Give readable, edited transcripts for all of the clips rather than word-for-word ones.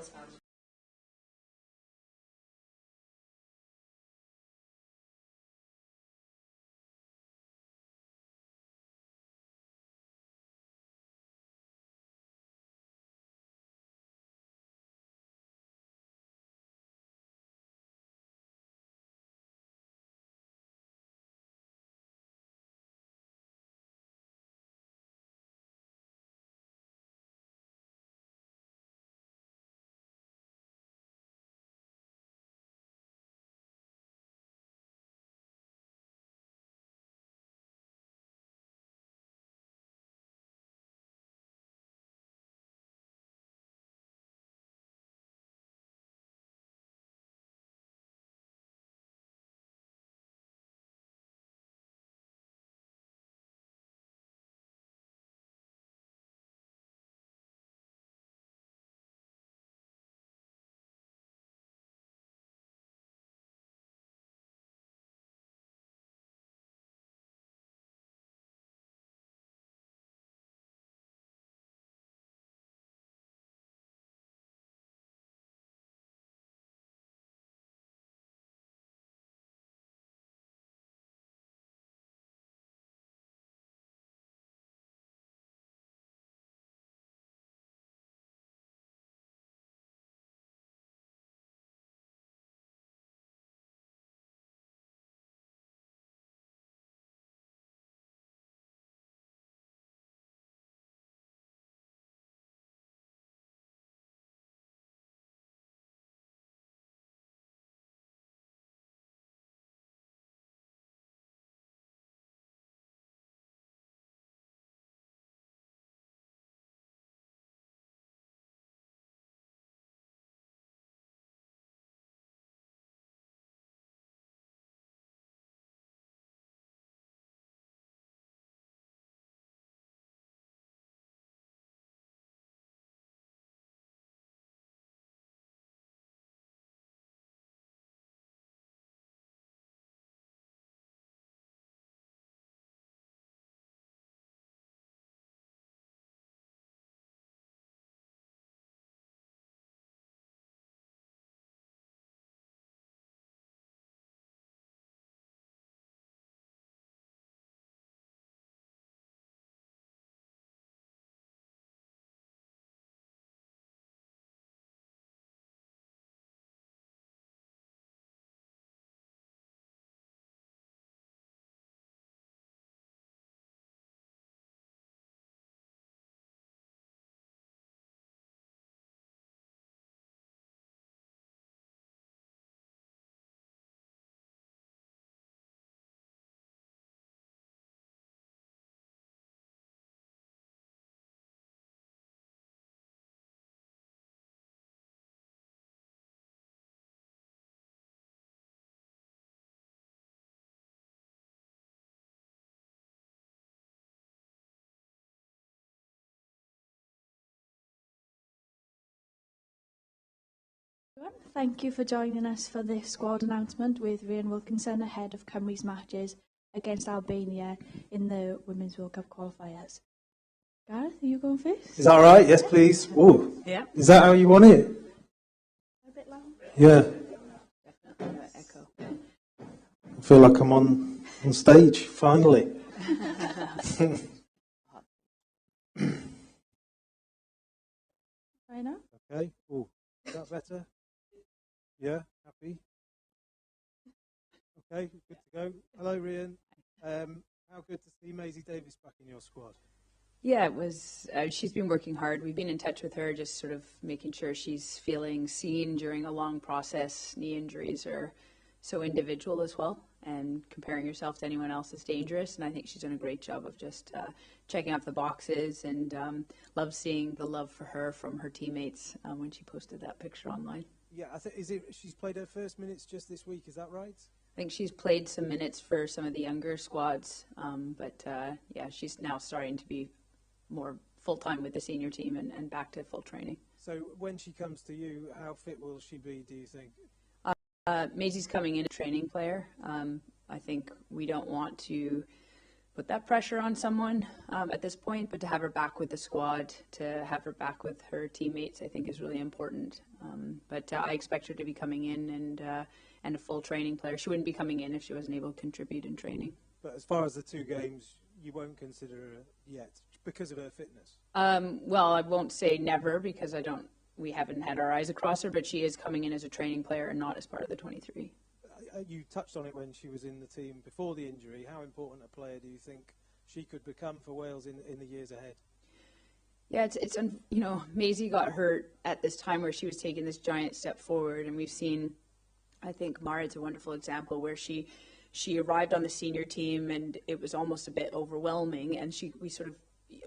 Wales fans. Thank you for joining us for this squad announcement with Rhian Wilkinson ahead of Cymru's matches against Albania in the Women's World Cup qualifiers. Gareth, are you going first? Is that all right? Yes, please. Whoa. Yeah. Is that how you want it? A bit loud? Yeah. Definitely. Echo. I feel like I'm on stage, finally. Right now? Okay. Oh, is that better? Yeah, happy? Okay, good to go. Hello, Rhian. How good to see Maisy Davis back in your squad? Yeah, it was. She's been working hard. We've been in touch with her, just sort of making sure she's feeling seen during a long process. Knee injuries are so individual as well, and comparing yourself to anyone else is dangerous. And I think she's done a great job of just checking off the boxes, and love seeing the love for her from her teammates when she posted that picture online. Yeah, I think she's played her first minutes just this week. Is that right? I think she's played some minutes for some of the younger squads, but yeah, she's now starting to be more full-time with the senior team and back to full training. So when she comes to you, how fit will she be, do you think? Maisy's coming in a training player. I think we don't want to put that pressure on someone at this point, but to have her back with the squad, to have her back with her teammates, I think is really important. But I expect her to be coming in and a full training player. She wouldn't be coming in if she wasn't able to contribute in training. But as far as the 2 games, you won't consider her yet because of her fitness? Well, I won't say never because we haven't had our eyes across her, but she is coming in as a training player and not as part of the 23. You touched on it when she was in the team before the injury. How important a player do you think she could become for Wales in the years ahead? Yeah, it's Maisy got hurt at this time where she was taking this giant step forward, and we've seen, I think Marid's a wonderful example where she arrived on the senior team and it was almost a bit overwhelming, and we sort of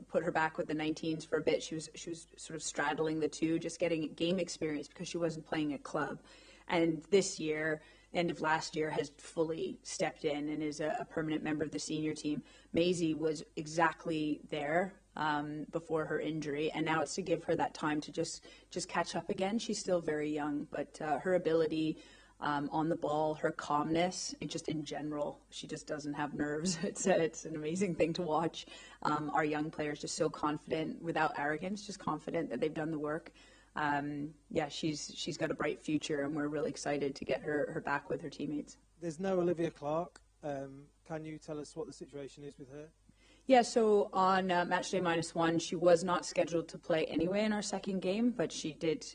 put her back with the 19s for a bit. She was sort of straddling the two, just getting game experience because she wasn't playing at club. And this year, end of last year, has fully stepped in and is a permanent member of the senior team. Maisy was exactly there before her injury, and now it's to give her that time to just catch up again. She's still very young, but her ability on the ball, her calmness, and just in general, she just doesn't have nerves. It's an amazing thing to watch. Our young players just so confident, without arrogance, just confident that they've done the work. She's got a bright future, and we're really excited to get her back with her teammates. There's no Olivia Clark. Can you tell us what the situation is with her? Yeah, so on match day -1, she was not scheduled to play anyway in our second game, but she did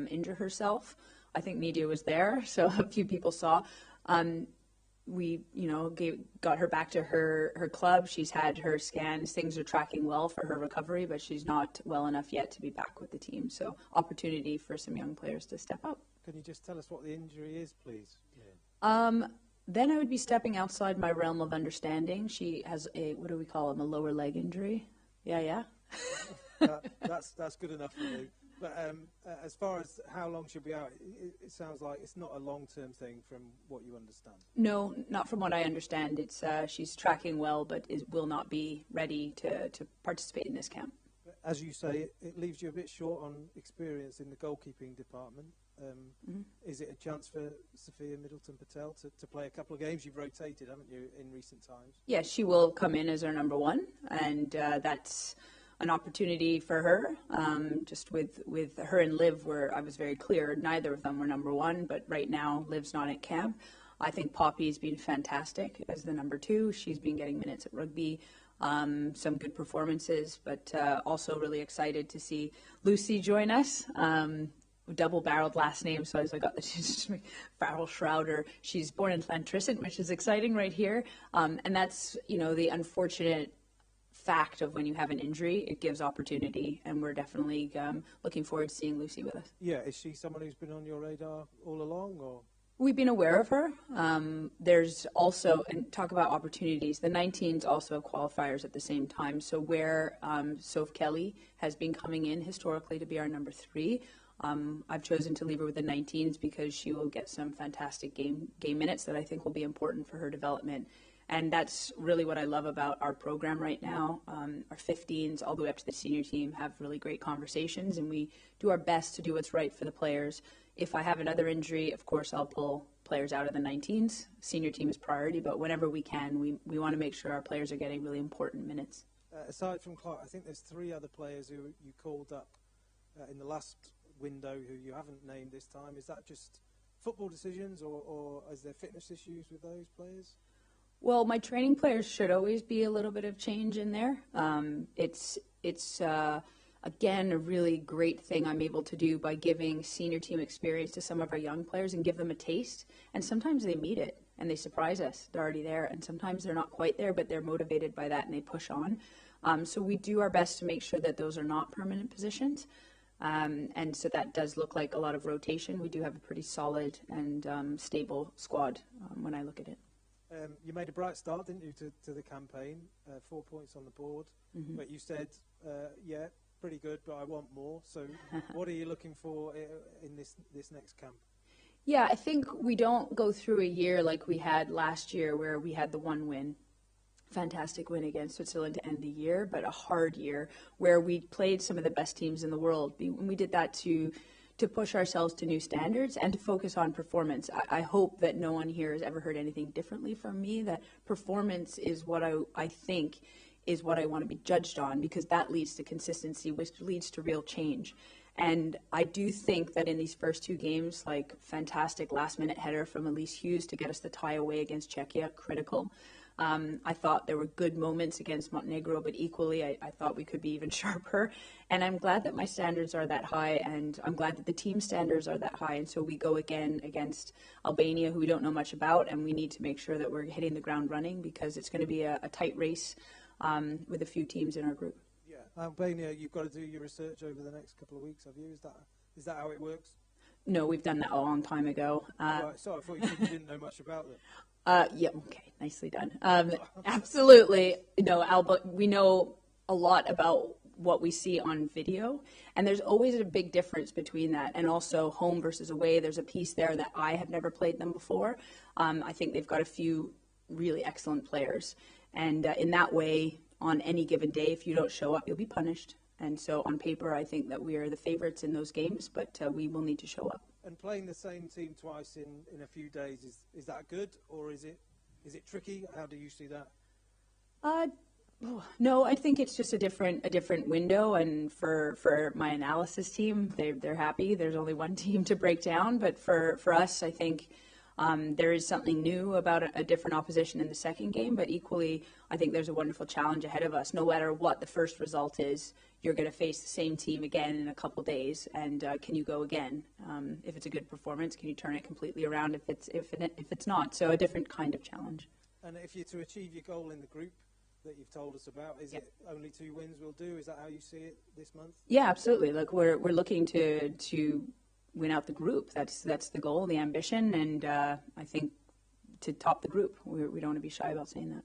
injure herself. I think media was there, so a few people saw. We, got her back to her club. She's had her scans. Things are tracking well for her recovery, but she's not well enough yet to be back with the team. So opportunity for some young players to step up. Can you just tell us what the injury is, please? Then I would be stepping outside my realm of understanding. She has a a lower leg injury. Yeah. That's good enough for me. But as far as how long she'll be out, it sounds like it's not a long-term thing from what you understand. No, not from what I understand. It's she's tracking well, but will not be ready to participate in this camp. As you say, it leaves you a bit short on experience in the goalkeeping department. Is it a chance for Sophia Middleton-Patel to play a couple of games? You've rotated, haven't you, in recent times? Yes, she will come in as our number 1, and that's an opportunity for her. Just with her and Liv, where I was very clear, neither of them were number 1, but right now Liv's not at camp. I think Poppy's been fantastic as the number 2. She's been getting minutes at rugby, some good performances, but also really excited to see Lucy join us. Double-barreled last name, so I got this Farrell-Shrouder. She's born in Llantrisant, which is exciting right here, and that's the unfortunate fact of when you have an injury, it gives opportunity, and we're definitely looking forward to seeing Lucy with us. Yeah, is she someone who's been on your radar all along, or? We've been aware of her. There's also, and talk about opportunities, the 19s also have qualifiers at the same time. So where Soph Kelly has been coming in historically to be our number 3, I've chosen to leave her with the 19s because she will get some fantastic game minutes that I think will be important for her development. And that's really what I love about our program right now. Our 15s all the way up to the senior team have really great conversations, and we do our best to do what's right for the players. If I have another injury, of course, I'll pull players out of the 19s. Senior team is priority, but whenever we can, we want to make sure our players are getting really important minutes. Aside from Clark, I think there's 3 other players who you called up in the last window who you haven't named this time. Is that just football decisions, or is there fitness issues with those players? Well, my training players should always be a little bit of change in there. It's again, a really great thing I'm able to do by giving senior team experience to some of our young players and give them a taste. And sometimes they meet it and they surprise us. They're already there. And sometimes they're not quite there, but they're motivated by that and they push on. So we do our best to make sure that those are not permanent positions. And so that does look like a lot of rotation. We do have a pretty solid and stable squad when I look at it. You made a bright start, didn't you, to the campaign? 4 points on the board. Mm-hmm. But you said, yeah, pretty good, but I want more. So what are you looking for in this next camp? Yeah, I think we don't go through a year like we had last year where we had the 1 win. Fantastic win against Switzerland to end the year, but a hard year where we played some of the best teams in the world. We did that to to push ourselves to new standards and to focus on performance. I hope that no one here has ever heard anything differently from me, that performance is what I think is what I want to be judged on, because that leads to consistency, which leads to real change. And I do think that in these first two games, like fantastic last-minute header from Elise Hughes to get us the tie away against Czechia, critical. I thought there were good moments against Montenegro, but equally I thought we could be even sharper. And I'm glad that my standards are that high, and I'm glad that the team standards are that high. And so we go again against Albania, who we don't know much about, and we need to make sure that we're hitting the ground running, because it's going to be a tight race with a few teams in our group. Albania, you've got to do your research over the next couple of weeks, have you? Is that how it works? No, we've done that a long time ago. Right, so I thought you didn't know much about them. Yeah, okay, nicely done. Absolutely. No, we know a lot about what we see on video, and there's always a big difference between that and also home versus away. There's a piece there that I have never played them before. I think they've got a few really excellent players, and in that way, on any given day, if you don't show up, you'll be punished. And so on paper, I think that we are the favorites in those games, but we will need to show up. And playing the same team twice in a few days, is that good, or is it tricky? How do you see that? No, I think it's just a different window, and for my analysis team, they're happy. There's only one team to break down, but for us, I think there is something new about a different opposition in the second game, but equally, I think there's a wonderful challenge ahead of us. No matter what the first result is, you're going to face the same team again in a couple days, and can you go again? If it's a good performance, can you turn it completely around if it's not? So a different kind of challenge. And if you're to achieve your goal in the group that you've told us about, is it only 2 wins will do? Is that how you see it this month? Yeah, absolutely. Look, we're looking to win out the group. That's the goal, the ambition, and I think to top the group. We don't want to be shy about saying that.